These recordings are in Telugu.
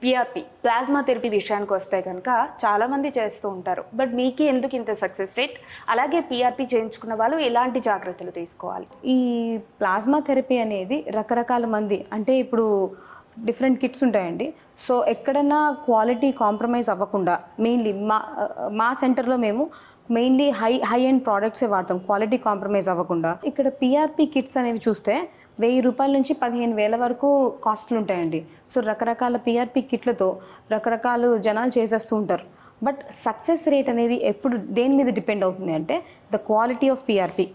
పిఆర్పి ప్లాస్మా థెరపీ విషయానికి వస్తే కనుక చాలామంది చేస్తూ ఉంటారు. బట్ మీకే ఎందుకు ఇంత సక్సెస్ రేట్? అలాగే పిఆర్పి చేయించుకున్న వాళ్ళు ఎలాంటి జాగ్రత్తలు తీసుకోవాలి? ఈ ప్లాస్మా థెరపీ అనేది రకరకాల మంది, అంటే ఇప్పుడు డిఫరెంట్ కిట్స్ ఉంటాయండి. సో ఎక్కడన్నా క్వాలిటీ కాంప్రమైజ్ అవ్వకుండా మెయిన్లీ మా సెంటర్లో మేము మెయిన్లీ హై ఎండ్ ప్రోడక్ట్సే వాడతాం, క్వాలిటీ కాంప్రమైజ్ అవ్వకుండా. ఇక్కడ పిఆర్పి కిట్స్ అనేవి చూస్తే 1000 రూపాయల నుంచి 15,000 వరకు కాస్ట్లు ఉంటాయండి. సో రకరకాల పిఆర్పి కిట్లతో రకరకాల జనాలు చేసేస్తూ ఉంటారు. బట్ సక్సెస్ రేట్ అనేది ఎప్పుడు దేని మీద డిపెండ్ అవుతుంది అంటే ద క్వాలిటీ ఆఫ్ పిఆర్పి.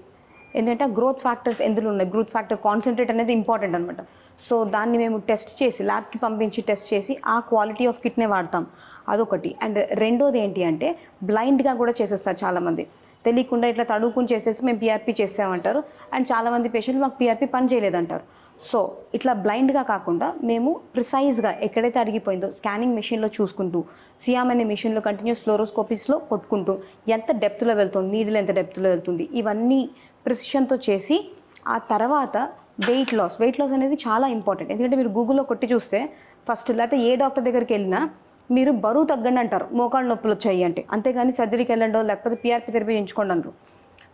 ఎందుకంటే గ్రోత్ ఫ్యాక్టర్స్ ఎందులో ఉన్నాయి, గ్రోత్ ఫ్యాక్టర్ కాన్సన్ట్రేట్ అనేది ఇంపార్టెంట్ అనమాట. సో దాన్ని మేము టెస్ట్ చేసి ల్యాబ్కి పంపించి టెస్ట్ చేసి ఆ క్వాలిటీ ఆఫ్ కిట్నే వాడతాం, అదొకటి. అండ్ రెండోది ఏంటి అంటే బ్లైండ్గా కూడా చేసేస్తారు చాలామంది, తెలియకుండా ఇట్లా తడువుకుని చేసేసి మేము పిఆర్పి చేసామంటారు. అండ్ చాలామంది పేషెంట్లు మాకు పిఆర్పి పని చేయలేదంటారు. సో ఇట్లా బ్లైండ్గా కాకుండా మేము ప్రిసైజ్గా ఎక్కడైతే అడిగిపోయిందో స్కానింగ్ మెషిన్లో చూసుకుంటూ, సియామ్ అనే మెషిన్లో కంటిన్యూస్ ఫ్లోరోస్కోపీస్లో కొట్టుకుంటూ ఎంత డెప్త్లో వెళ్తుంది, నీడిల్ ఎంత డెప్త్లో వెళ్తుంది, ఇవన్నీ ప్రిసిషన్తో చేసి ఆ తర్వాత వెయిట్ లాస్ అనేది చాలా ఇంపార్టెంట్. ఎందుకంటే మీరు గూగుల్లో కొట్టి చూస్తే ఫస్ట్ లేకపోతే ఏ డాక్టర్ దగ్గరికి వెళ్ళినా మీరు బరువు తగ్గండి అంటారు, మోకాళ్ళ నొప్పులు వచ్చాయి అంటే, అంతేగాని సర్జరీకి వెళ్ళండో లేకపోతే పిఆర్పి థెరపీ చేయించుకోండి అంటారు.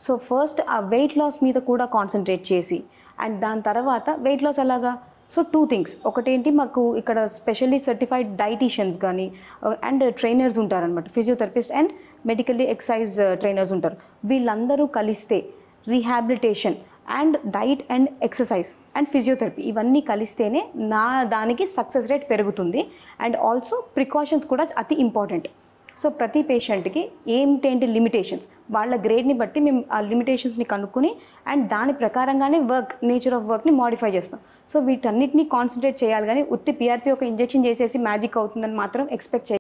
సో ఫస్ట్ ఆ వెయిట్ లాస్ మీద కూడా కాన్సన్ట్రేట్ చేసి అండ్ దాని తర్వాత వెయిట్ లాస్ ఎలాగా? So 2 things. ఒకటేంటి, మాకు ఇక్కడ స్పెషల్లీ సర్టిఫైడ్ డైటీషియన్స్ కానీ అండ్ ట్రైనర్స్ ఉంటారనమాట, physiotherapist and medically exercise trainers ఉంటారు. వీళ్ళందరూ కలిస్తే rehabilitation and diet and exercise and physiotherapy ఇవన్నీ కలిస్తేనే దానికి సక్సెస్ రేట్ పెరుగుతుంది. అండ్ ఆల్సో ప్రికాషన్స్ కూడా అతి ఇంపార్టెంట్. సో ప్రతి పేషెంట్కి ఏంటి లిమిటేషన్స్, వాళ్ళ గ్రేడ్ని బట్టి మేము ఆ లిమిటేషన్స్ని కనుక్కొని అండ్ దాని ప్రకారంగానే నేచర్ ఆఫ్ వర్క్ని మాడిఫై చేస్తాం. సో వీటన్నిటిని కాన్సన్ట్రేట్ చేయాలి, కానీ ఉత్తి పిఆర్పి ఒక ఇంజెక్షన్ చేసేసి మ్యాజిక్ అవుతుందని మాత్రం ఎక్స్పెక్ట్ చేయాలి.